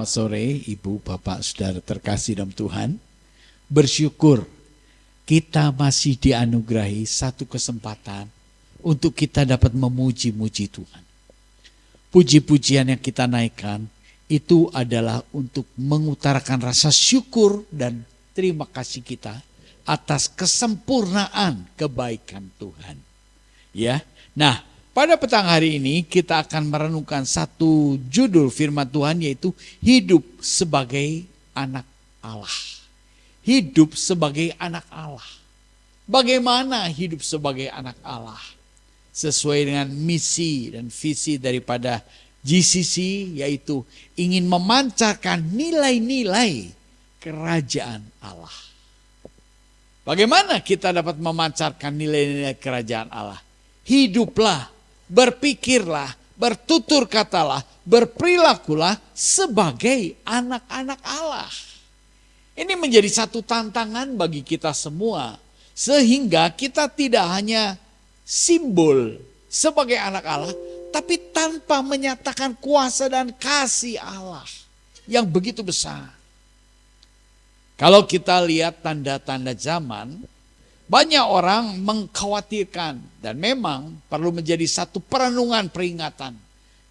sore, Ibu, Bapak, Saudara terkasih dalam Tuhan. Bersyukur kita masih dianugerahi satu kesempatan untuk kita dapat memuji-muji Tuhan. Puji-pujian yang kita naikkan itu adalah untuk mengutarakan rasa syukur dan terima kasih kita atas kesempurnaan kebaikan Tuhan. Ya. Nah, pada petang hari ini kita akan merenungkan satu judul firman Tuhan, yaitu hidup sebagai anak Allah. Hidup sebagai anak Allah. Bagaimana hidup sebagai anak Allah? Sesuai dengan misi dan visi daripada GCC, yaitu ingin memancarkan nilai-nilai kerajaan Allah. Bagaimana kita dapat memancarkan nilai-nilai kerajaan Allah? Hiduplah, berpikirlah, bertutur katalah, berperilakulah sebagai anak-anak Allah. Ini menjadi satu tantangan bagi kita semua. Sehingga kita tidak hanya simbol sebagai anak Allah, tapi tanpa menyatakan kuasa dan kasih Allah yang begitu besar. Kalau kita lihat tanda-tanda zaman, banyak orang mengkhawatirkan dan memang perlu menjadi satu perenungan peringatan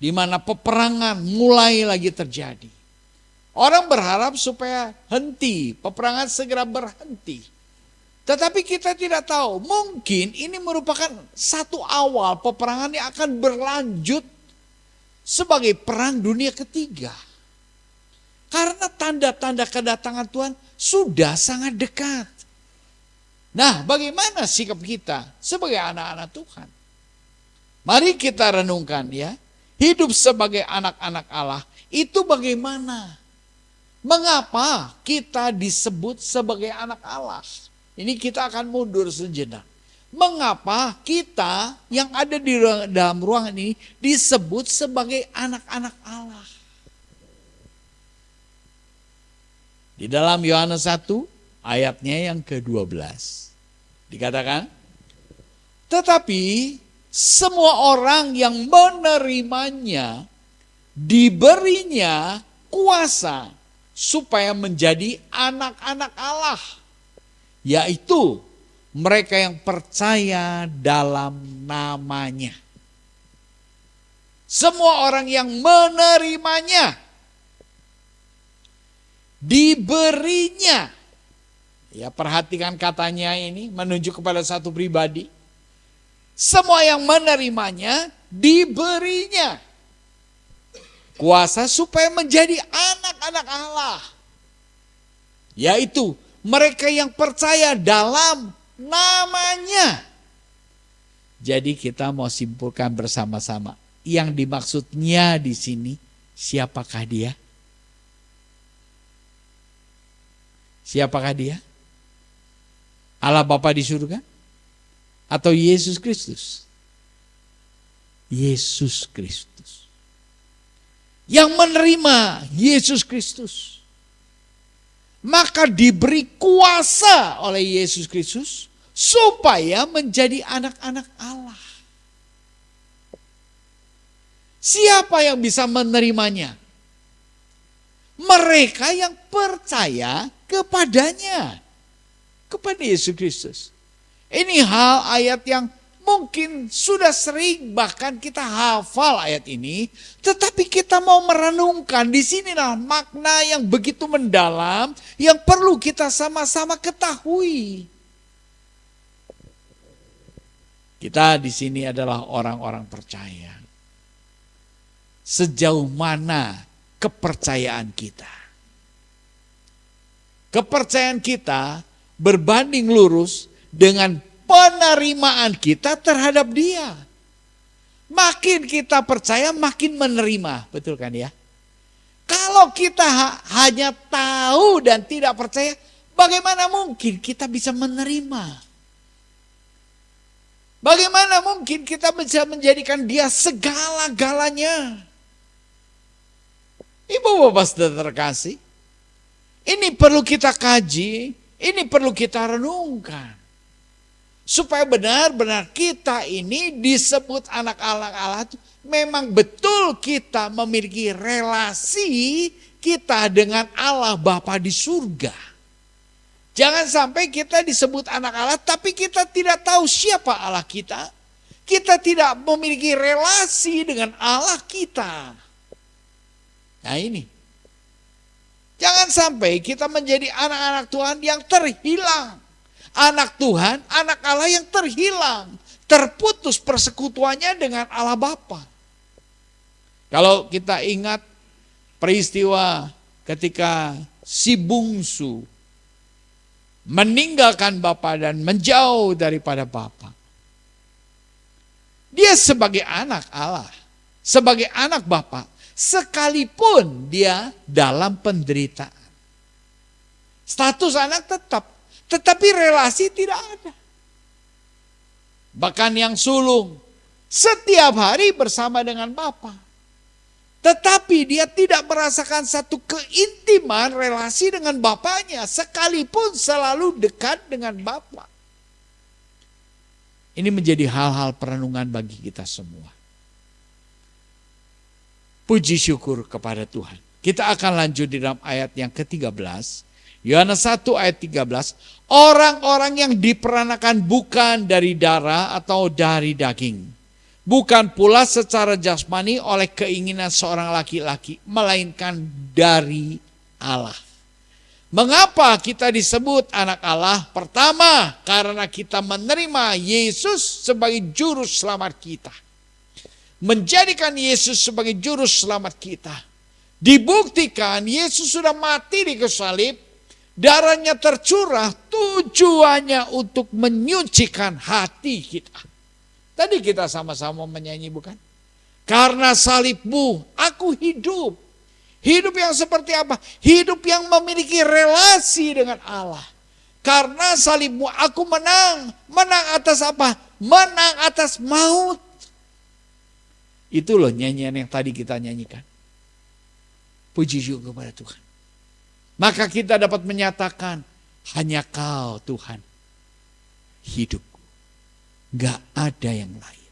di mana peperangan mulai lagi terjadi. Orang berharap supaya henti, peperangan segera berhenti. Tetapi kita tidak tahu, mungkin ini merupakan satu awal peperangan yang akan berlanjut sebagai perang dunia ketiga. Karena tanda-tanda kedatangan Tuhan sudah sangat dekat. Nah, bagaimana sikap kita sebagai anak-anak Tuhan? Mari kita renungkan ya. Hidup sebagai anak-anak Allah itu bagaimana? Mengapa kita disebut sebagai anak Allah? Ini kita akan mundur sejenak. Mengapa kita yang ada di dalam ruangan ini disebut sebagai anak-anak Allah? Di dalam Yohanes 1 ayatnya yang ke-12 dikatakan, tetapi semua orang yang menerimanya diberinya kuasa supaya menjadi anak-anak Allah, yaitu mereka yang percaya dalam namanya. Semua orang yang menerimanya diberinya. Ya, perhatikan katanya ini menunjuk kepada satu pribadi. Semua yang menerimanya diberinya kuasa supaya menjadi anak-anak Allah, yaitu mereka yang percaya dalam namanya. Jadi kita mau simpulkan bersama-sama, yang dimaksudnya di sini siapakah dia? Siapakah dia? Allah Bapa di surga? Atau Yesus Kristus? Yesus Kristus. Yang menerima Yesus Kristus, maka diberi kuasa oleh Yesus Kristus supaya menjadi anak-anak Allah. Siapa yang bisa menerimanya? Mereka yang percaya kepadanya, kepada Yesus Kristus. Ini ayat yang mungkin sudah sering bahkan kita hafal ayat ini, tetapi kita mau merenungkan. Di sinilah makna yang begitu mendalam yang perlu kita sama-sama ketahui. Kita di sini adalah orang-orang percaya. Sejauh mana kepercayaan kita? Kepercayaan kita berbanding lurus dengan penerimaan kita terhadap dia. Makin kita percaya, makin menerima. Betul kan ya? Kalau kita hanya tahu dan tidak percaya, bagaimana mungkin kita bisa menerima? Bagaimana mungkin kita bisa menjadikan dia segala-galanya? Ibu bapak saudara terkasih, ini perlu kita kaji, ini perlu kita renungkan. Supaya benar-benar kita ini disebut anak Allah itu memang betul kita memiliki relasi kita dengan Allah Bapa di surga. Jangan sampai kita disebut anak Allah tapi kita tidak tahu siapa Allah kita. Kita tidak memiliki relasi dengan Allah kita. Nah ini. Jangan sampai kita menjadi anak-anak Tuhan yang terhilang. Anak Tuhan, anak Allah yang terhilang. Terputus persekutuannya dengan Allah Bapa. Kalau kita ingat peristiwa ketika si bungsu meninggalkan Bapa dan menjauh daripada Bapa. Dia sebagai anak Allah, sebagai anak Bapa, sekalipun dia dalam penderitaan. Status anak tetap, tetapi relasi tidak ada. Bahkan yang sulung, setiap hari bersama dengan Bapa. Tetapi dia tidak merasakan satu keintiman relasi dengan Bapaknya, sekalipun selalu dekat dengan Bapa. Ini menjadi hal-hal perenungan bagi kita semua. Puji syukur kepada Tuhan. Kita akan lanjut di dalam ayat yang ke-13. Yohanes 1 ayat 13. Orang-orang yang diperanakan bukan dari darah atau dari daging. Bukan pula secara jasmani oleh keinginan seorang laki-laki. Melainkan dari Allah. Mengapa kita disebut anak Allah? Pertama, karena kita menerima Yesus sebagai juru selamat kita. Menjadikan Yesus sebagai juru selamat kita. Dibuktikan Yesus sudah mati di kayu salib, darahnya tercurah tujuannya untuk menyucikan hati kita. Tadi kita sama-sama menyanyi bukan? Karena salibmu aku hidup. Hidup yang seperti apa? Hidup yang memiliki relasi dengan Allah. Karena salibmu aku menang. Menang atas apa? Menang atas maut. Itu loh nyanyian yang tadi kita nyanyikan. Puji syukur kepada Tuhan. Maka kita dapat menyatakan, hanya Kau Tuhan hidupku. Gak ada yang lain.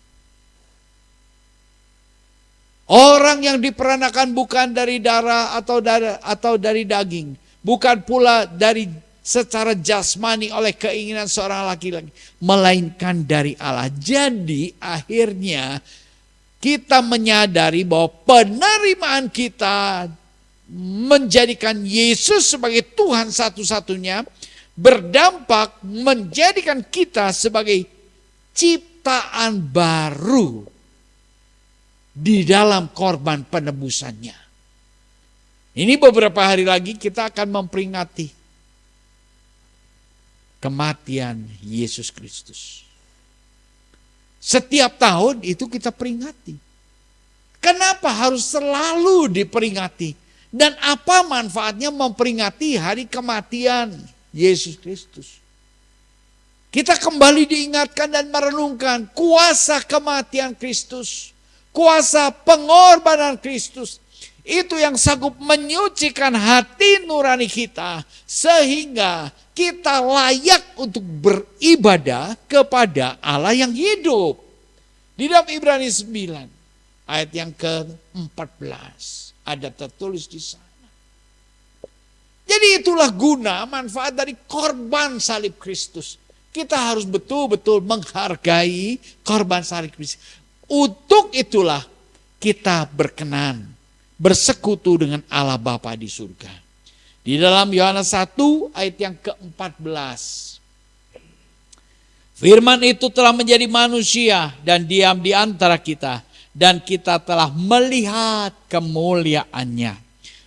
Orang yang diperanakan bukan dari darah atau dari daging. Bukan pula dari secara jasmani oleh keinginan seorang laki-laki. Melainkan dari Allah. Jadi akhirnya kita menyadari bahwa penerimaan kita menjadikan Yesus sebagai Tuhan satu-satunya berdampak menjadikan kita sebagai ciptaan baru di dalam korban penebusannya. Ini beberapa hari lagi kita akan memperingati kematian Yesus Kristus. Setiap tahun itu kita peringati. Kenapa harus selalu diperingati? Dan apa manfaatnya memperingati hari kematian Yesus Kristus? Kita kembali diingatkan dan merenungkan kuasa kematian Kristus. Kuasa pengorbanan Kristus. Itu yang sanggup menyucikan hati nurani kita. Sehingga kita layak untuk beribadah kepada Allah yang hidup. Di dalam Ibrani 9 ayat yang ke-14 ada tertulis di sana. Jadi itulah guna manfaat dari korban salib Kristus. Kita harus betul-betul menghargai korban salib Kristus. Untuk itulah kita berkenan bersekutu dengan Allah Bapa di surga. Di dalam Yohanes 1 ayat yang ke-14. Firman itu telah menjadi manusia dan diam di antara kita. Dan kita telah melihat kemuliaannya.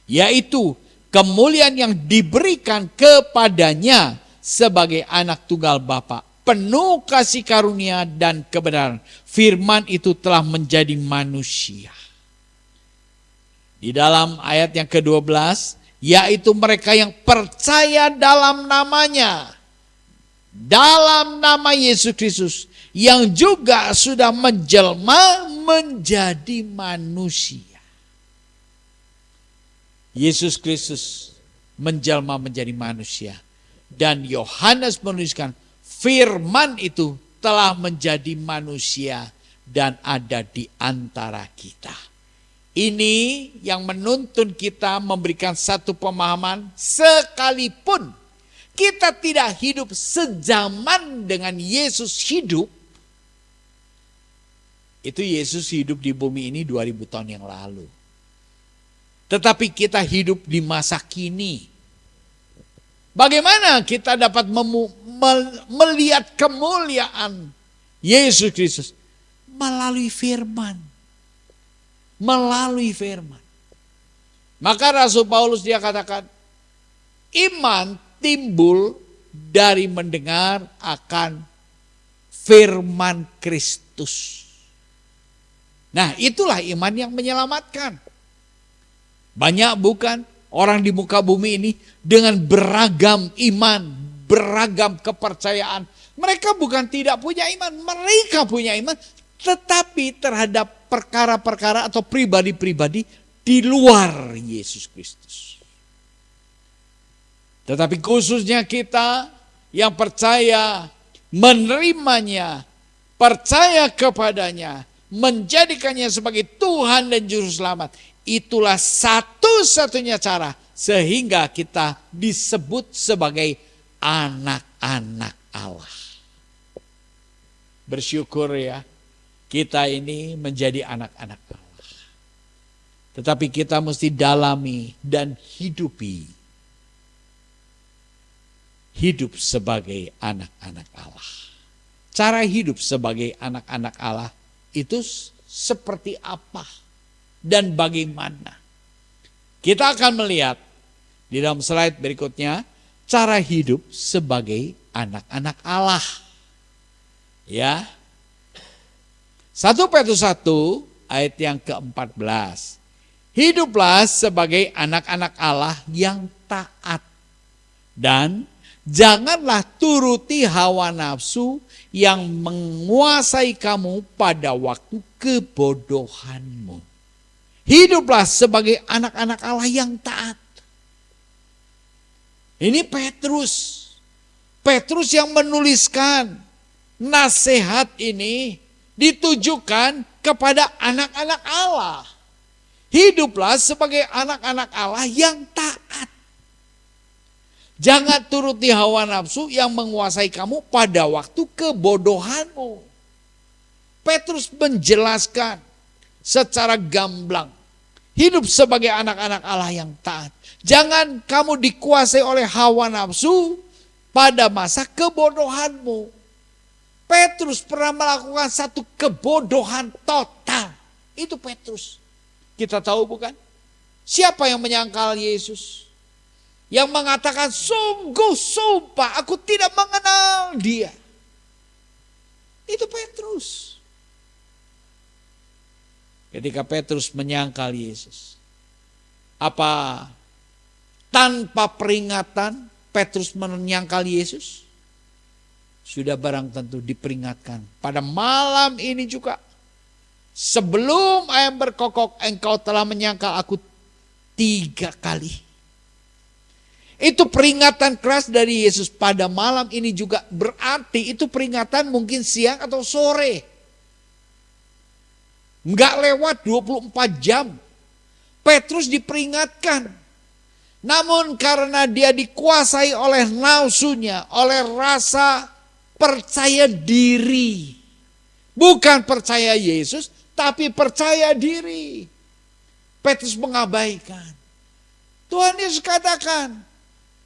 Yaitu kemuliaan yang diberikan kepadanya sebagai anak tunggal Bapa. Penuh kasih karunia dan kebenaran. Firman itu telah menjadi manusia. Di dalam ayat yang ke-12. Yaitu mereka yang percaya dalam namanya. Dalam nama Yesus Kristus. Yang juga sudah menjelma menjadi manusia. Yesus Kristus menjelma menjadi manusia. Dan Yohanes menuliskan firman itu telah menjadi manusia dan ada di antara kita. Ini yang menuntun kita memberikan satu pemahaman, sekalipun kita tidak hidup sejaman dengan Yesus hidup. Itu Yesus hidup di bumi ini 2000 tahun yang lalu. Tetapi kita hidup di masa kini. Bagaimana kita dapat melihat kemuliaan Yesus Kristus? Melalui firman. Melalui firman. Maka Rasul Paulus dia katakan, iman timbul dari mendengar akan firman Kristus. Nah, itulah iman yang menyelamatkan. Banyak bukan orang di muka bumi ini dengan beragam iman, beragam kepercayaan. Mereka bukan tidak punya iman, mereka punya iman, tetapi terhadap perkara-perkara atau pribadi-pribadi di luar Yesus Kristus. Tetapi khususnya kita yang percaya, menerimanya, percaya kepadanya, menjadikannya sebagai Tuhan dan Juru Selamat. Itulah satu-satunya cara sehingga kita disebut sebagai anak-anak Allah. Bersyukur ya, kita ini menjadi anak-anak Allah. Tetapi kita mesti dalami dan hidupi. Hidup sebagai anak-anak Allah. Cara hidup sebagai anak-anak Allah itu seperti apa dan bagaimana? Kita akan melihat di dalam slide berikutnya cara hidup sebagai anak-anak Allah. Ya. 1 Petrus 1 ayat yang ke-14. Hiduplah sebagai anak-anak Allah yang taat. Dan janganlah turuti hawa nafsu yang menguasai kamu pada waktu kebodohanmu. Hiduplah sebagai anak-anak Allah yang taat. Ini Petrus. Petrus yang menuliskan nasihat ini ditujukan kepada anak-anak Allah. Hiduplah sebagai anak-anak Allah yang taat. Jangan turuti hawa nafsu yang menguasai kamu pada waktu kebodohanmu. Petrus menjelaskan secara gamblang. Hidup sebagai anak-anak Allah yang taat. Jangan kamu dikuasai oleh hawa nafsu pada masa kebodohanmu. Petrus pernah melakukan satu kebodohan total. Itu Petrus. Kita tahu bukan? Siapa yang menyangkal Yesus? Yang mengatakan sungguh sumpah aku tidak mengenal dia. Itu Petrus. Ketika Petrus menyangkal Yesus. Apa tanpa peringatan Petrus menyangkal Yesus? Sudah barang tentu diperingatkan. Pada malam ini juga. Sebelum ayam berkokok engkau telah menyangkal aku 3 kali. Itu peringatan keras dari Yesus pada malam ini juga. Berarti itu peringatan mungkin siang atau sore. Enggak lewat 24 jam. Petrus diperingatkan. Namun karena dia dikuasai oleh nafsunya, oleh rasa percaya diri. Bukan percaya Yesus, tapi percaya diri. Petrus mengabaikan. Tuhan Yesus katakan,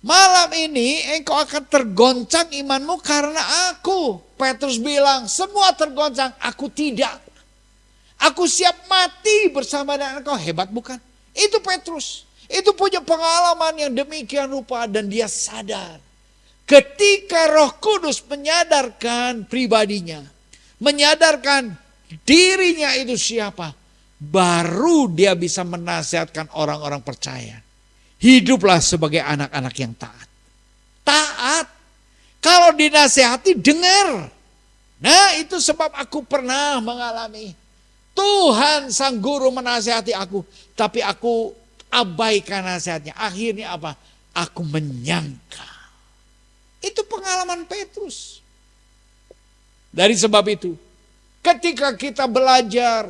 malam ini engkau akan tergoncang imanmu karena aku. Petrus bilang, semua tergoncang, aku tidak. Aku siap mati bersama dengan engkau. Hebat bukan? Itu Petrus. Itu punya pengalaman yang demikian rupa dan dia sadar. Ketika Roh Kudus menyadarkan pribadinya, menyadarkan dirinya itu siapa, baru dia bisa menasihatkan orang-orang percaya. Hiduplah sebagai anak-anak yang taat. Taat. Kalau dinasihati, dengar. Nah, itu sebab aku pernah mengalami. Tuhan sang guru menasihati aku, tapi aku abaikan nasihatnya. Akhirnya apa? Aku menyangkal. Itu pengalaman Petrus. Dari sebab itu, ketika kita belajar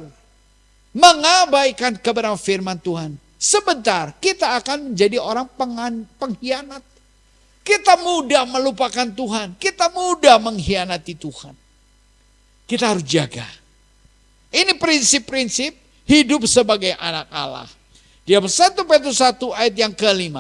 mengabaikan kebenaran firman Tuhan, sebentar kita akan menjadi orang pengkhianat. Kita mudah melupakan Tuhan, kita mudah mengkhianati Tuhan. Kita harus jaga. Ini prinsip-prinsip hidup sebagai anak Allah. Di 1 Petrus 1 ayat yang ke-5.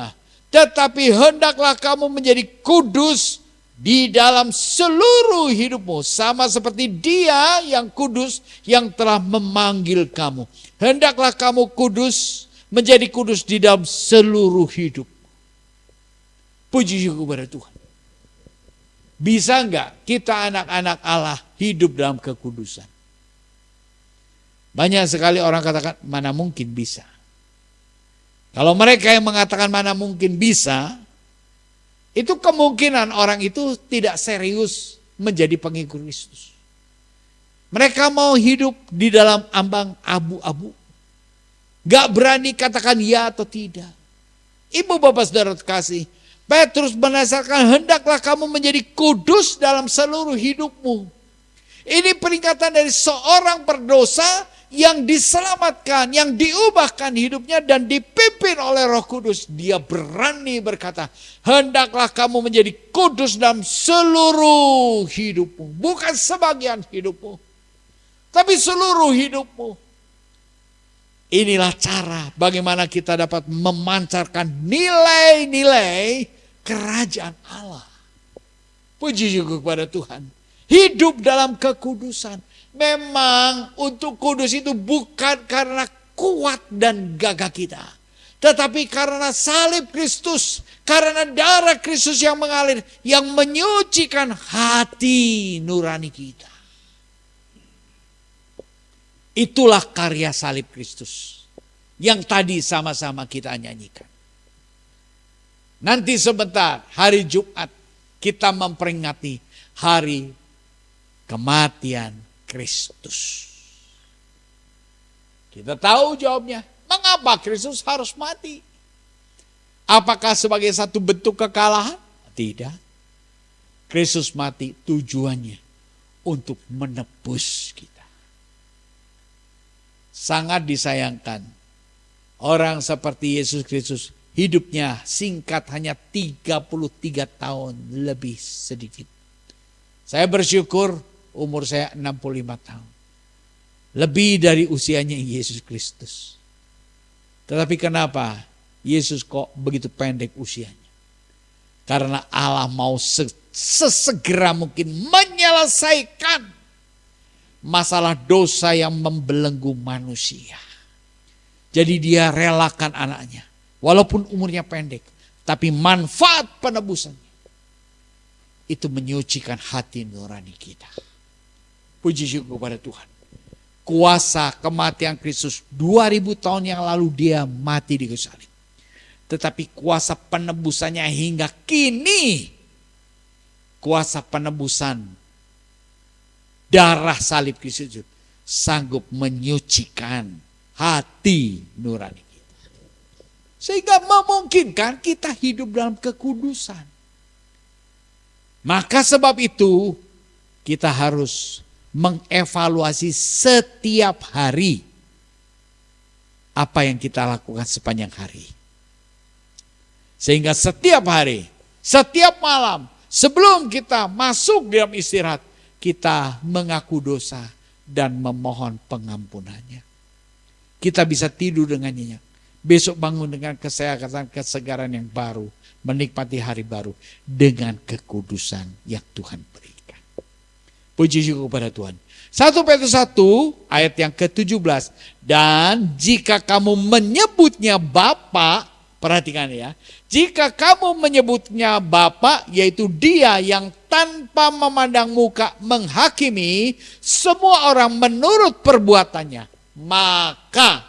Tetapi hendaklah kamu menjadi kudus di dalam seluruh hidupmu. Sama seperti Dia yang kudus yang telah memanggil kamu. Hendaklah kamu kudus, menjadi kudus di dalam seluruh hidup. Puji syukur kepada Tuhan. Bisa enggak kita anak-anak Allah hidup dalam kekudusan? Banyak sekali orang katakan, mana mungkin bisa. Kalau mereka yang mengatakan mana mungkin bisa, itu kemungkinan orang itu tidak serius menjadi pengikut Kristus. Mereka mau hidup di dalam ambang abu-abu. Gak berani katakan ya atau tidak. Ibu bapak saudara kasih, Petrus menasihkan hendaklah kamu menjadi kudus dalam seluruh hidupmu. Ini peringatan dari seorang berdosa yang diselamatkan, yang diubahkan hidupnya dan dipimpin oleh Roh Kudus. Dia berani berkata, hendaklah kamu menjadi kudus dalam seluruh hidupmu. Bukan sebagian hidupmu, tapi seluruh hidupmu. Inilah cara bagaimana kita dapat memancarkan nilai-nilai kerajaan Allah. Puji syukur kepada Tuhan. Hidup dalam kekudusan. Memang untuk kudus itu bukan karena kuat dan gagah kita. Tetapi karena salib Kristus. Karena darah Kristus yang mengalir. Yang menyucikan hati nurani kita. Itulah karya salib Kristus yang tadi sama-sama kita nyanyikan. Nanti sebentar hari Jumat kita memperingati hari kematian Kristus. Kita tahu jawabnya, mengapa Kristus harus mati? Apakah sebagai satu bentuk kekalahan? Tidak. Kristus mati tujuannya untuk menebus kita. Sangat disayangkan orang seperti Yesus Kristus hidupnya singkat hanya 33 tahun lebih sedikit. Saya bersyukur umur saya 65 tahun. Lebih dari usianya Yesus Kristus. Tetapi kenapa Yesus kok begitu pendek usianya? Karena Allah mau sesegera mungkin menyelesaikan masalah dosa yang membelenggu manusia. Jadi dia relakan anaknya. Walaupun umurnya pendek. Tapi manfaat penebusannya. Itu menyucikan hati nurani kita. Puji syukur kepada Tuhan. Kuasa kematian Kristus 2000 tahun yang lalu dia mati di kayu salib. Tetapi kuasa penebusannya hingga kini. Kuasa penebusan darah salib Kristus sanggup menyucikan hati nurani kita. Sehingga memungkinkan kita hidup dalam kekudusan. Maka sebab itu kita harus mengevaluasi setiap hari apa yang kita lakukan sepanjang hari. Sehingga setiap hari, setiap malam sebelum kita masuk dalam istirahat, kita mengaku dosa dan memohon pengampunannya. Kita bisa tidur dengan nyenyak. Besok bangun dengan kesehatan, kesegaran yang baru. Menikmati hari baru dengan kekudusan yang Tuhan berikan. Puji syukur kepada Tuhan. 1 Petrus 1 ayat yang ke-17. Dan jika kamu menyebutnya Bapa, perhatikan ya. Jika kamu menyebutnya Bapa, yaitu Dia yang tanpa memandang muka menghakimi semua orang menurut perbuatannya, maka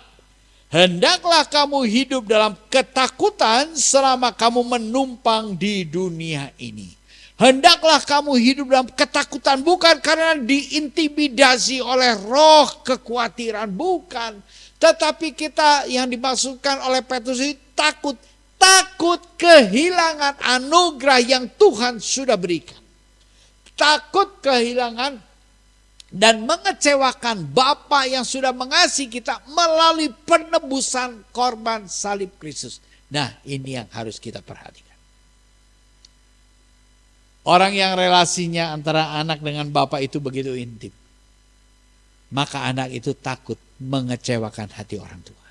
hendaklah kamu hidup dalam ketakutan selama kamu menumpang di dunia ini. Hendaklah kamu hidup dalam ketakutan, bukan karena diintimidasi oleh roh kekhawatiran, bukan. Tetapi kita yang dimaksudkan oleh Petrus itu takut kehilangan anugerah yang Tuhan sudah berikan. Takut kehilangan dan mengecewakan Bapa yang sudah mengasihi kita melalui penebusan korban salib Kristus. Nah, ini yang harus kita perhatikan. Orang yang relasinya antara anak dengan Bapa itu begitu intim, maka anak itu takut mengecewakan hati orang tua.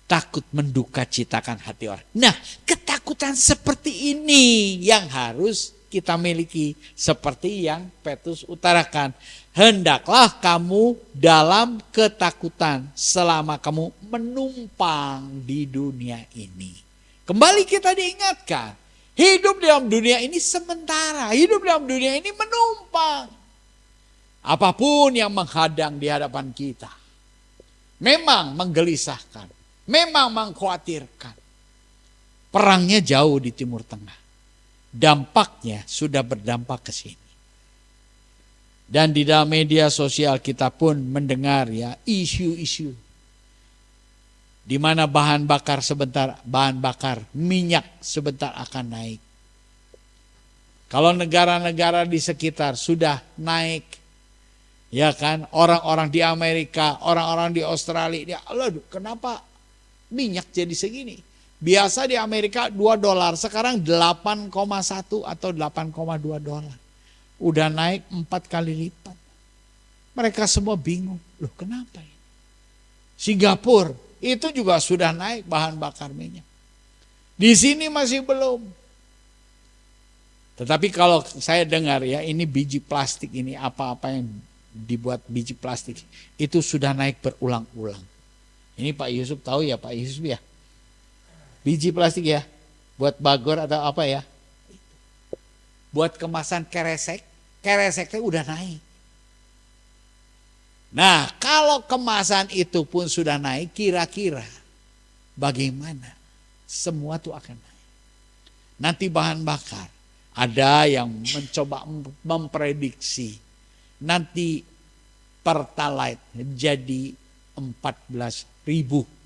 Takut mendukacitakan hati orang. Nah, ketakutan seperti ini yang harus kita miliki, seperti yang Petrus utarakan. Hendaklah kamu dalam ketakutan selama kamu menumpang di dunia ini. Kembali kita diingatkan, hidup dalam dunia ini sementara, hidup dalam dunia ini menumpang. Apapun yang menghadang di hadapan kita, memang menggelisahkan, memang mengkhawatirkan. Perangnya jauh di Timur Tengah. Dampaknya sudah berdampak ke sini. Dan di dalam media sosial kita pun mendengar ya isu-isu di mana bahan bakar minyak sebentar akan naik. Kalau negara-negara di sekitar sudah naik, ya kan, orang-orang di Amerika, orang-orang di Australia, aduh, kenapa minyak jadi segini? Biasa di Amerika $2, sekarang 8,1 atau 8,2 dolar. Udah naik 4 kali lipat. Mereka semua bingung, loh kenapa ini? Singapura itu juga sudah naik bahan bakar minyak. Di sini masih belum. Tetapi kalau saya dengar ya, ini biji plastik ini, apa-apa yang dibuat biji plastik, itu sudah naik berulang-ulang. Ini Pak Yusuf tahu ya, Pak Yusuf ya? Biji plastik ya, buat bagor atau apa ya, buat kemasan kereseknya udah naik. Nah, kalau kemasan itu pun sudah naik, kira-kira bagaimana? Semua tuh akan naik. Nanti bahan bakar, ada yang mencoba memprediksi, nanti Pertalite jadi 14.000.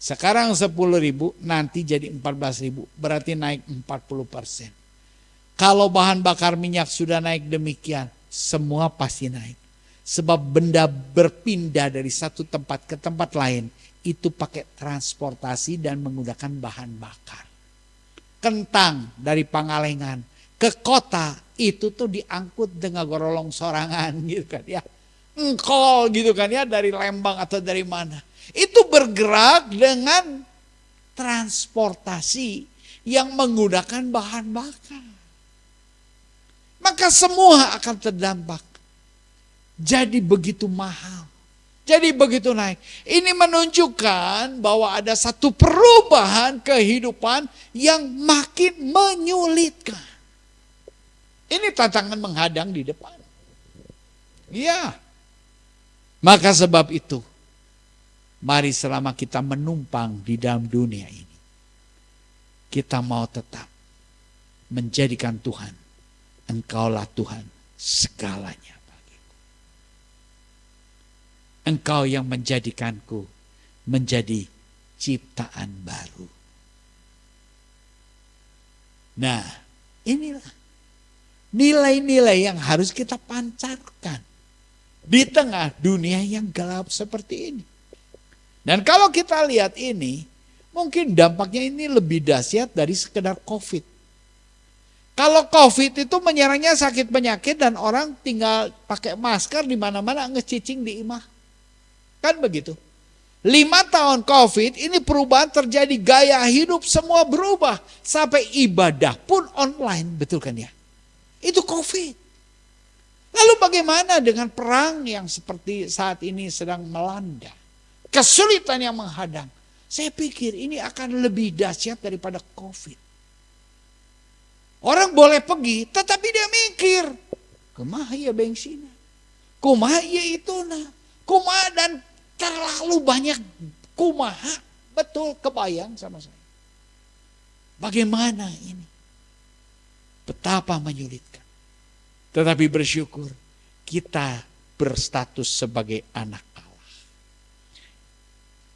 Sekarang 10.000, nanti jadi 14.000, berarti naik 40%. Kalau bahan bakar minyak sudah naik demikian, semua pasti naik. Sebab benda berpindah dari satu tempat ke tempat lain, itu pakai transportasi dan menggunakan bahan bakar. Kentang dari Pangalengan ke kota, itu tuh diangkut dengan gorolong sorangan gitu kan ya. Engkol gitu kan ya, dari Lembang atau dari mana. Itu bergerak dengan transportasi yang menggunakan bahan bakar. Maka semua akan terdampak. Jadi begitu mahal. Jadi begitu naik. Ini menunjukkan bahwa ada satu perubahan kehidupan yang makin menyulitkan. Ini tantangan menghadang di depan. Iya. Maka sebab itu, mari selama kita menumpang di dalam dunia ini, kita mau tetap menjadikan Tuhan, Engkaulah Tuhan segalanya bagiku. Engkau yang menjadikanku menjadi ciptaan baru. Nah, inilah nilai-nilai yang harus kita pancarkan di tengah dunia yang gelap seperti ini. Dan kalau kita lihat ini, mungkin dampaknya ini lebih dahsyat dari sekedar COVID. Kalau COVID itu menyerangnya sakit penyakit dan orang tinggal pakai masker di mana-mana, ngecicing di imah. Kan begitu. 5 tahun COVID ini perubahan terjadi, gaya hidup semua berubah. Sampai ibadah pun online, betul kan ya? Itu COVID. Lalu bagaimana dengan perang yang seperti saat ini sedang melanda? Kesulitan yang menghadang. Saya pikir ini akan lebih dahsyat daripada COVID. Orang boleh pergi, tetapi dia mikir, kumaha ya bensin, kumaha ya itu nah, kumaha, dan terlalu banyak kumaha. Betul, kebayang sama saya. Bagaimana ini? Betapa menyulitkan. Tetapi bersyukur kita berstatus sebagai anak Allah.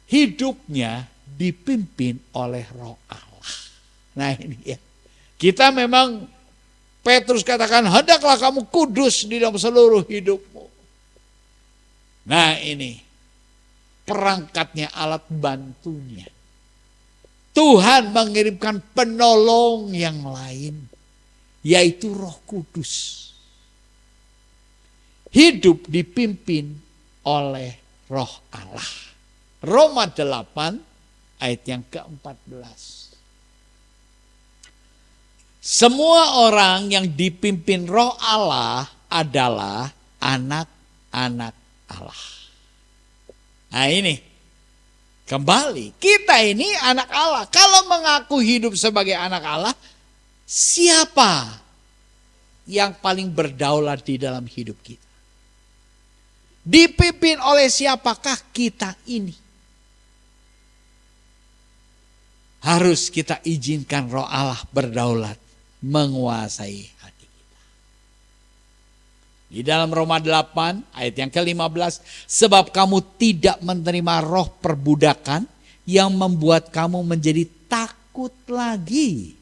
Hidupnya dipimpin oleh Roh Allah. Nah ini ya. Kita memang Petrus katakan, hendaklah kamu kudus di dalam seluruh hidupmu. Nah ini perangkatnya, alat bantunya. Tuhan mengirimkan penolong yang lain, yaitu Roh Kudus. Hidup dipimpin oleh Roh Allah. Roma 8 ayat yang ke-14. Semua orang yang dipimpin Roh Allah adalah anak-anak Allah. Nah ini, kembali, kita ini anak Allah. Kalau mengaku hidup sebagai anak Allah, siapa yang paling berdaulat di dalam hidup kita? Dipimpin oleh siapakah kita ini? Harus kita izinkan Roh Allah berdaulat, menguasai hati kita. Di dalam Roma 8 ayat yang ke-15, sebab kamu tidak menerima roh perbudakan yang membuat kamu menjadi takut lagi.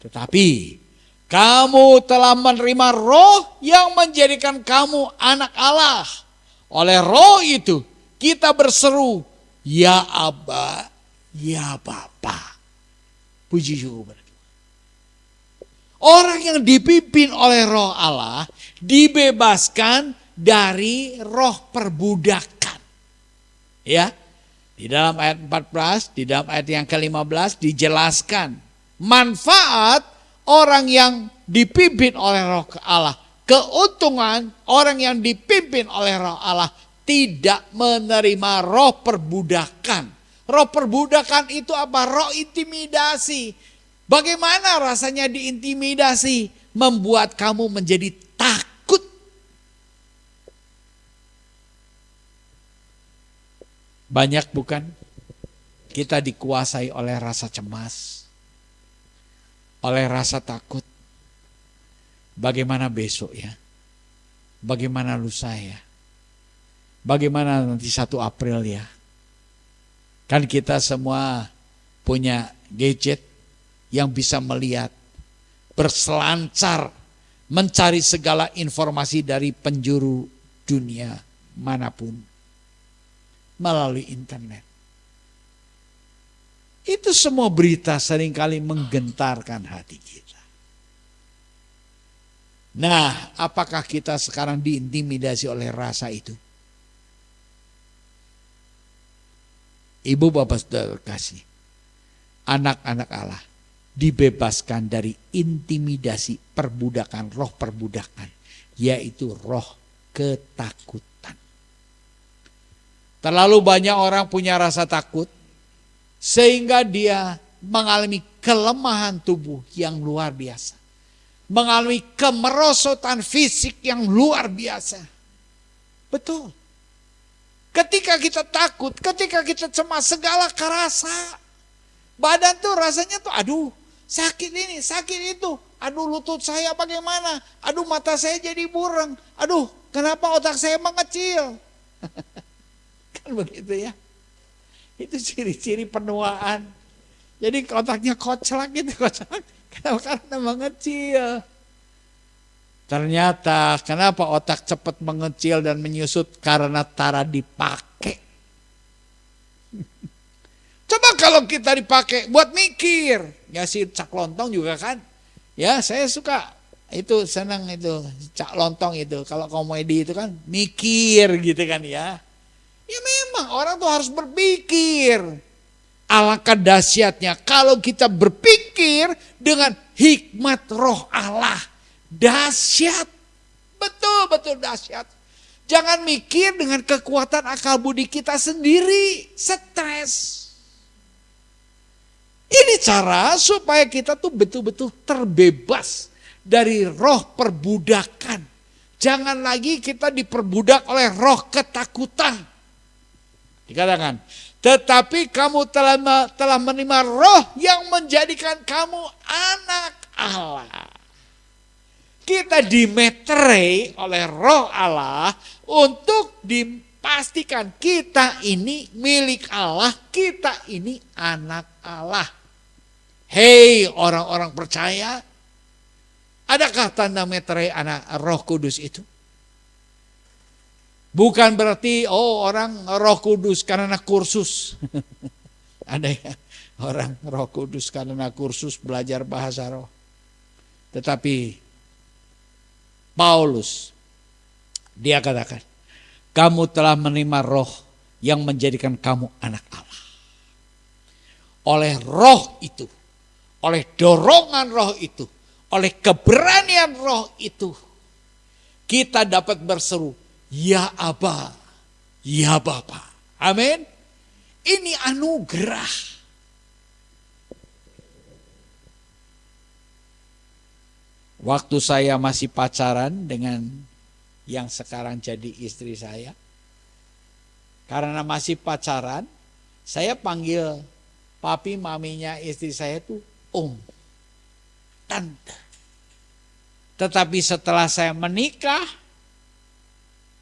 Tetapi kamu telah menerima roh yang menjadikan kamu anak Allah. Oleh roh itu kita berseru, ya Aba, ya Bapa. Puji syukur. Orang yang dipimpin oleh Roh Allah dibebaskan dari roh perbudakan. Ya. Di dalam ayat 14, di dalam ayat yang ke-15 dijelaskan manfaat orang yang dipimpin oleh Roh Allah. Keuntungan orang yang dipimpin oleh Roh Allah tidak menerima roh perbudakan. Roh perbudakan itu apa? Roh intimidasi. Bagaimana rasanya diintimidasi? Membuat kamu menjadi takut. Banyak bukan? Kita dikuasai oleh rasa cemas, oleh rasa takut. Bagaimana besok ya? Bagaimana lusa ya? Bagaimana nanti 1 April ya? Kan kita semua punya gadget yang bisa melihat, berselancar, mencari segala informasi dari penjuru dunia manapun melalui internet. Itu semua berita seringkali menggentarkan hati kita. Nah, apakah kita sekarang diintimidasi oleh rasa itu? Ibu bapak saudara kasih, anak-anak Allah dibebaskan dari intimidasi perbudakan, roh perbudakan, yaitu roh ketakutan. Terlalu banyak orang punya rasa takut sehingga dia mengalami kelemahan tubuh yang luar biasa, mengalami kemerosotan fisik yang luar biasa. Betul. Ketika kita takut, ketika kita cemas, segala kerasa. Badan tuh rasanya tuh aduh, sakit ini, sakit itu. Aduh lutut saya bagaimana? Aduh mata saya jadi burem. Aduh kenapa otak saya mengecil? Kan begitu ya. Itu ciri-ciri penuaan. Jadi otaknya koclak gitu, koclak. Karena mengecil. Ternyata kenapa otak cepat mengecil dan menyusut? Karena tara dipakai. Coba kalau kita dipakai buat mikir. Ya si Cak Lontong juga kan. Ya saya suka itu, senang itu Cak Lontong itu. Kalau komedi itu kan mikir gitu kan ya. Ya memang orang tuh harus berpikir. Alangkah dahsyatnya kalau kita berpikir dengan hikmat roh Allah. Dahsyat. Betul-betul dahsyat. Jangan mikir dengan kekuatan akal budi kita sendiri. Stres. Ini cara supaya kita tuh betul-betul terbebas dari roh perbudakan. Jangan lagi kita diperbudak oleh roh ketakutan. Dikatakan, tetapi kamu telah menerima roh yang menjadikan kamu anak Allah. Kita dimeterai oleh roh Allah untuk dipastikan kita ini milik Allah, kita ini anak Allah. Hei orang-orang percaya, Adakah tanda meterai anak Roh Kudus itu? Bukan berarti orang Roh Kudus karena kursus. Ada ya orang Roh Kudus karena kursus belajar bahasa roh. Tetapi Paulus dia katakan, kamu telah menerima roh yang menjadikan kamu anak Allah. Oleh roh itu, oleh dorongan roh itu, oleh keberanian roh itu, kita dapat berseru, ya Aba, ya Bapa. Amin. Ini anugerah. Waktu saya masih pacaran dengan yang sekarang jadi istri saya, karena masih pacaran, saya panggil papi maminya istri saya itu tante. Tetapi setelah saya menikah,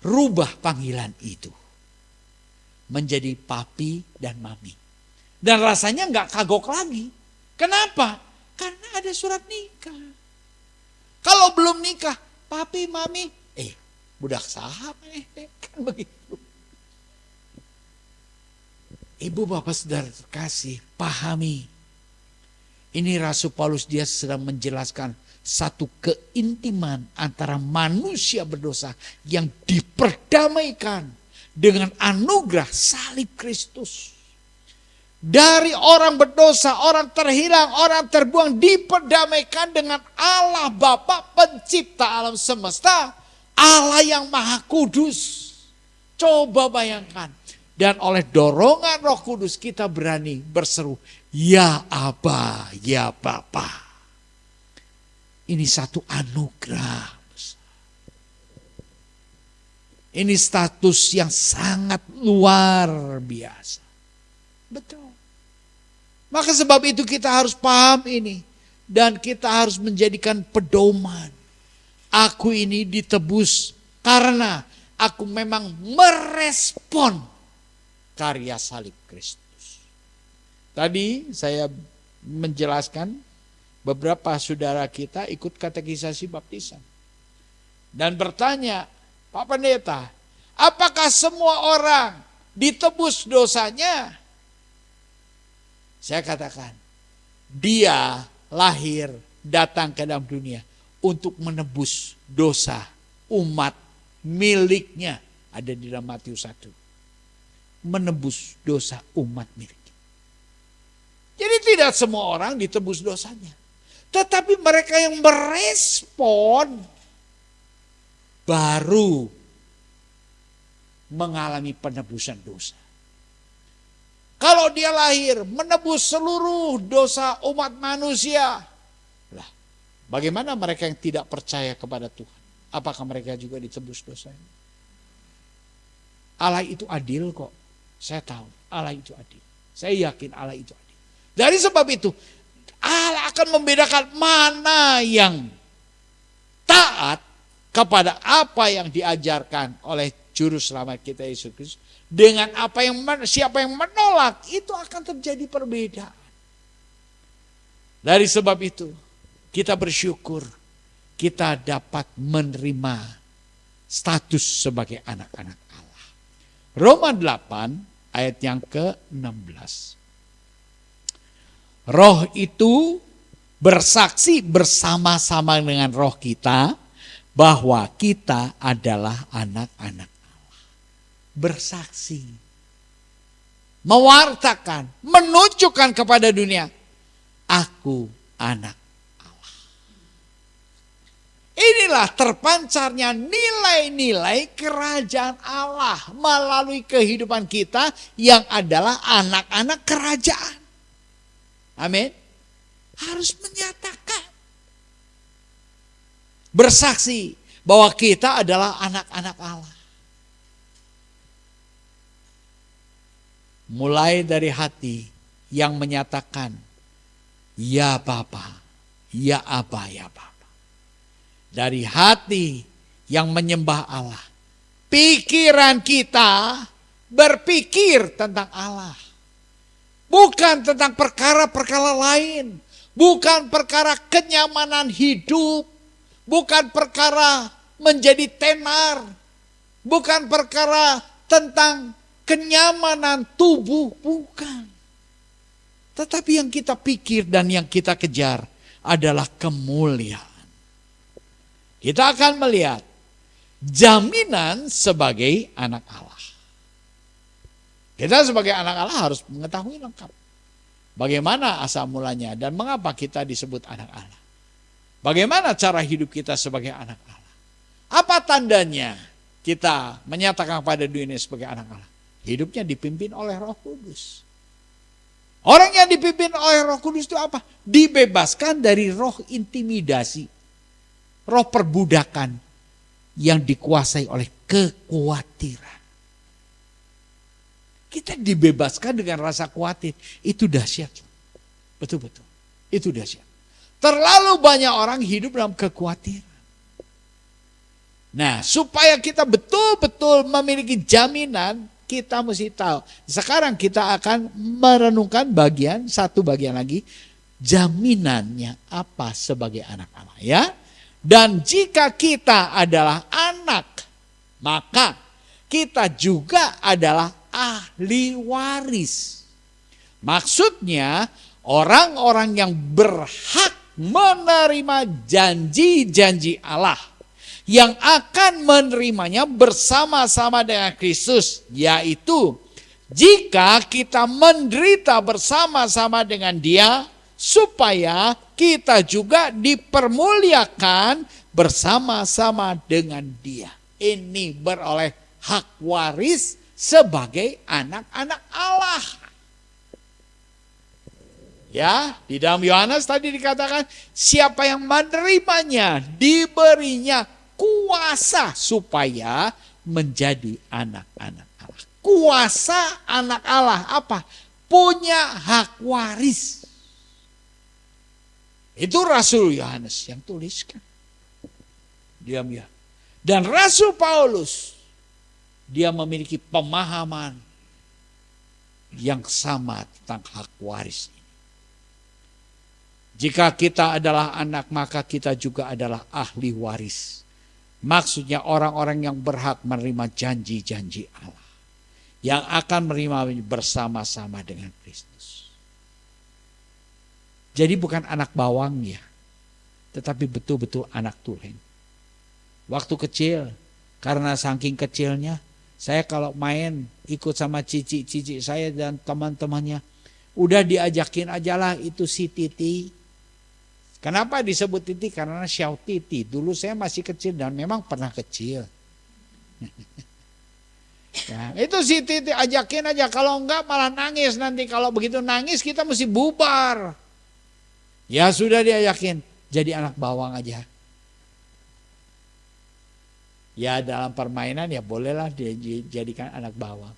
rubah panggilan itu menjadi papi dan mami. Dan rasanya nggak kagok lagi. Kenapa? Karena ada surat nikah. Kalau belum nikah, papi, mami, budak saham, kan begitu. Ibu bapak saudara terkasih, pahami. Ini Rasul Paulus dia sedang menjelaskan satu keintiman antara manusia berdosa yang diperdamaikan dengan anugerah salib Kristus. Dari orang berdosa, orang terhilang, orang terbuang diperdamaikan dengan Allah Bapa pencipta alam semesta, Allah yang maha kudus. Coba bayangkan. Dan oleh dorongan Roh Kudus kita berani berseru, ya Aba, ya Bapa. Ini satu anugerah. Ini status yang sangat luar biasa. Betul. Maka sebab itu kita harus paham ini. Dan kita harus menjadikan pedoman. Aku ini ditebus karena aku memang merespon karya salib Kristus. Tadi saya menjelaskan beberapa saudara kita ikut katekisasi baptisan. Dan bertanya, Pak Pendeta, apakah semua orang ditebus dosanya? Saya katakan, dia lahir datang ke dalam dunia untuk menebus dosa umat miliknya. Ada di dalam Matius 1. Menebus dosa umat miliknya. Jadi tidak semua orang ditebus dosanya. Tetapi mereka yang merespon baru mengalami penebusan dosa. Kalau dia lahir menebus seluruh dosa umat manusia, lah, bagaimana mereka yang tidak percaya kepada Tuhan? Apakah mereka juga ditebus dosanya? Allah itu adil kok. Saya tahu Allah itu adil. Saya yakin Allah itu adil. Dari sebab itu Allah akan membedakan mana yang taat kepada apa yang diajarkan oleh Juru Selamat kita Yesus Kristus. Dengan apa yang siapa yang menolak, itu akan terjadi perbedaan. Dari sebab itu kita bersyukur kita dapat menerima status sebagai anak-anak Allah. Roma 8 ayat yang ke-16. Roh itu bersaksi bersama-sama dengan roh kita bahwa kita adalah anak-anak Allah. Bersaksi, mewartakan, menunjukkan kepada dunia, aku anak Allah. Inilah terpancarnya nilai-nilai kerajaan Allah melalui kehidupan kita yang adalah anak-anak kerajaan. Amin. Harus menyatakan, bersaksi bahwa kita adalah anak-anak Allah. Mulai dari hati yang menyatakan, ya Bapa, ya Aba, ya Bapa. Dari hati yang menyembah Allah. Pikiran kita berpikir tentang Allah. Bukan tentang perkara-perkara lain. Bukan perkara kenyamanan hidup. bukan perkara menjadi tenar, bukan perkara tentang kenyamanan tubuh, bukan. Tetapi yang kita pikir dan yang kita kejar adalah kemuliaan. Kita akan melihat jaminan sebagai anak Allah. Kita sebagai anak Allah harus mengetahui lengkap bagaimana asal mulanya dan mengapa kita disebut anak Allah. Bagaimana cara hidup kita sebagai anak Allah. Apa tandanya kita menyatakan pada dunia sebagai anak Allah? Hidupnya dipimpin oleh Roh Kudus. Orang yang dipimpin oleh Roh Kudus itu apa? Dibebaskan dari roh intimidasi, roh perbudakan yang dikuasai oleh kekhawatiran. Kita dibebaskan dengan rasa khawatir. Itu dahsyat. Betul-betul. Itu dahsyat. Terlalu banyak orang hidup dalam kekhawatiran. Nah, supaya kita betul-betul memiliki jaminan, kita mesti tahu. Sekarang kita akan merenungkan satu bagian lagi. Jaminannya apa sebagai anak Allah, ya. Dan jika kita adalah anak, maka kita juga adalah ahli waris. Maksudnya orang-orang yang berhak menerima janji-janji Allah, yang akan menerimanya bersama-sama dengan Kristus, yaitu jika kita menderita bersama-sama dengan Dia, supaya kita juga dipermuliakan bersama-sama dengan Dia. Ini beroleh hak waris sebagai anak-anak Allah. Ya, di dalam Yohanes tadi dikatakan, siapa yang menerimanya diberinya kuasa supaya menjadi anak-anak Allah. Kuasa anak Allah apa? Punya hak waris. Itu Rasul Yohanes yang tuliskan. Diam ya. Dan Rasul Paulus, dia memiliki pemahaman yang sama tentang hak waris ini. Jika kita adalah anak, maka kita juga adalah ahli waris. Maksudnya orang-orang yang berhak menerima janji-janji Allah, yang akan menerima bersama-sama dengan Kristus. Jadi bukan anak bawang ya, tetapi betul-betul anak tulen. Waktu kecil, karena saking kecilnya, saya kalau main ikut sama cici-cici saya dan teman-temannya, udah diajakin aja lah itu si Titi. Kenapa disebut Titi? Karena Xiao Titi. Dulu saya masih kecil dan memang pernah kecil. Ya, itu si Titi ajakin aja, kalau enggak malah nangis nanti. Kalau begitu nangis kita mesti bubar. Ya sudah diajakin, jadi anak bawang aja. Ya dalam permainan ya bolehlah dijadikan anak bawang.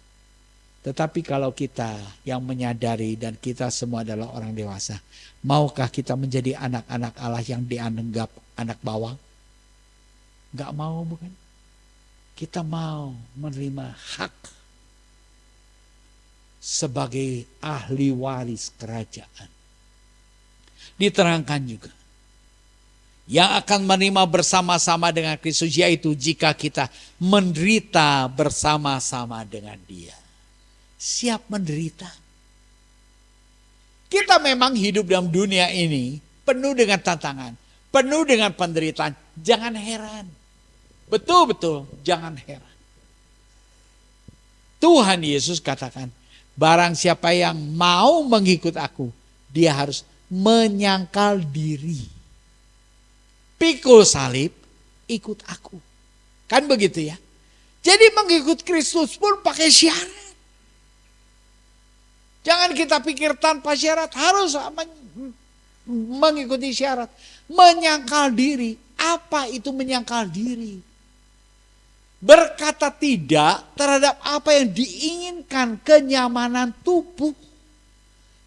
Tetapi kalau kita yang menyadari dan kita semua adalah orang dewasa, maukah kita menjadi anak-anak Allah yang dianggap anak bawang? Enggak mau bukan? Kita mau menerima hak sebagai ahli waris kerajaan. Diterangkan juga, yang akan menerima bersama-sama dengan Kristus, yaitu jika kita menderita bersama-sama dengan Dia. Siap menderita. Kita memang hidup dalam dunia ini penuh dengan tantangan, penuh dengan penderitaan. Jangan heran. Betul-betul jangan heran. Tuhan Yesus katakan, barang siapa yang mau mengikut aku, dia harus menyangkal diri. Pikul salib, ikut aku. Kan begitu ya. Jadi mengikut Kristus pun pakai syarat. Jangan kita pikir tanpa syarat, harus mengikuti syarat. Menyangkal diri. Apa itu menyangkal diri? Berkata tidak terhadap apa yang diinginkan, kenyamanan tubuh.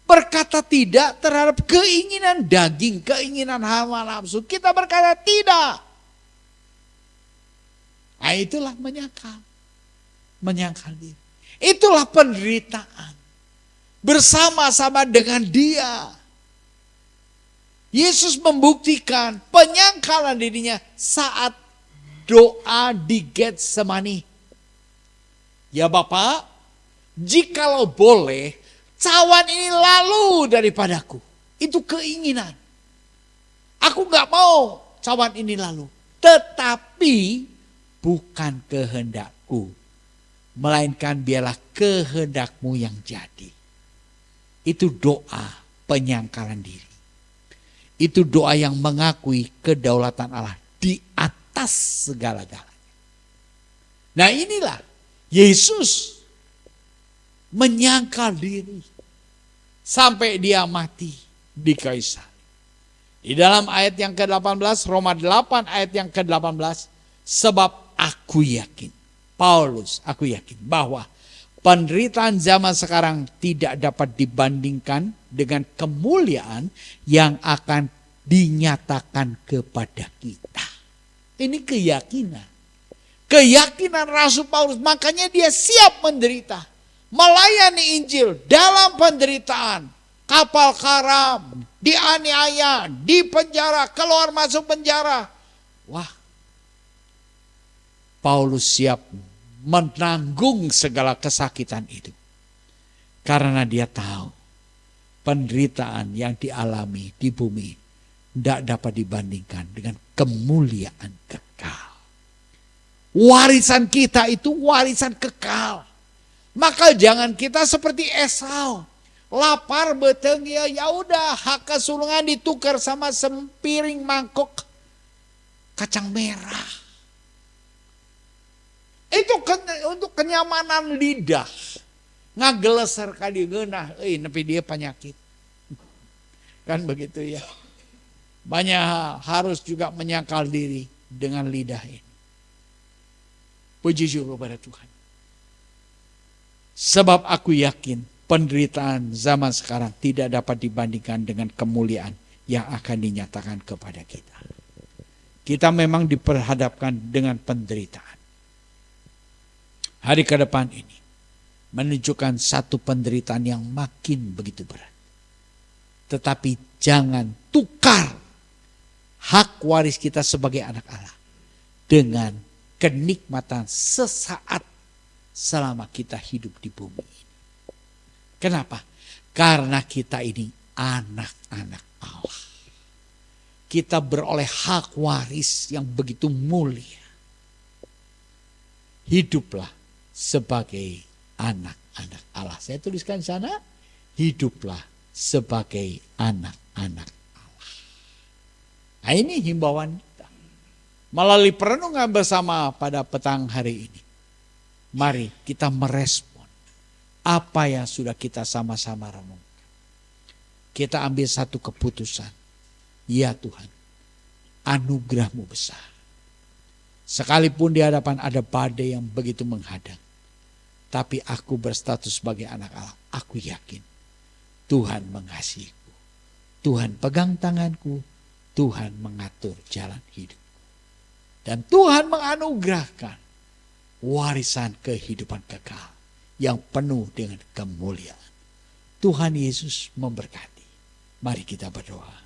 Berkata tidak terhadap keinginan daging, keinginan hawa nafsu. Kita berkata tidak. Nah itulah menyangkal. Menyangkal diri. Itulah penderitaan. Bersama-sama dengan Dia. Yesus membuktikan penyangkalan dirinya saat doa di Getsemani. Ya Bapa, jikalau boleh, cawan ini lalu daripadaku. Itu keinginan. Aku gak mau cawan ini lalu. Tetapi bukan kehendakku, melainkan biarlah kehendakmu yang jadi. Itu doa penyangkalan diri. Itu doa yang mengakui kedaulatan Allah di atas segala-galanya. Nah inilah Yesus menyangkal diri sampai dia mati di kayu salib. Di dalam ayat yang ke-18, Roma 8 ayat yang ke-18, sebab aku yakin, Paulus, aku yakin bahwa penderitaan zaman sekarang tidak dapat dibandingkan dengan kemuliaan yang akan dinyatakan kepada kita. Ini keyakinan. Keyakinan Rasul Paulus, makanya dia siap menderita. Melayani Injil dalam penderitaan. Kapal karam, dianiaya, di penjara, keluar masuk penjara. Wah, Paulus siap menanggung segala kesakitan itu. Karena dia tahu penderitaan yang dialami di bumi tidak dapat dibandingkan dengan kemuliaan kekal. Warisan kita itu warisan kekal. Maka jangan kita seperti Esau. Lapar beteng ya udah hak kesulungan ditukar sama sempiring mangkok kacang merah. Itu untuk kenyamanan lidah. Ngageleser kali geunah, nepi dia penyakit. Kan begitu ya. Banyak harus juga menyangkal diri dengan lidah ini. Puji syukur kepada Tuhan. Sebab aku yakin penderitaan zaman sekarang tidak dapat dibandingkan dengan kemuliaan yang akan dinyatakan kepada kita. Kita memang diperhadapkan dengan penderitaan. Hari ke depan ini menunjukkan satu penderitaan yang makin begitu berat. Tetapi jangan tukar hak waris kita sebagai anak Allah dengan kenikmatan sesaat selama kita hidup di bumi ini. Kenapa? Karena kita ini anak-anak Allah. Kita beroleh hak waris yang begitu mulia. Hiduplah sebagai anak-anak Allah. Saya tuliskan di sana, hiduplah sebagai anak-anak Allah. Nah ini himbauan kita. Melalui perenungan bersama pada petang hari ini. Mari kita merespon apa yang sudah kita sama-sama renungkan. Kita ambil satu keputusan. Ya Tuhan, anugerah-Mu besar. Sekalipun di hadapan ada badai yang begitu menghadang. Tapi aku berstatus sebagai anak Allah. Aku yakin Tuhan mengasihiku. Tuhan pegang tanganku. Tuhan mengatur jalan hidup. Dan Tuhan menganugerahkan warisan kehidupan kekal yang penuh dengan kemuliaan. Tuhan Yesus memberkati. Mari kita berdoa.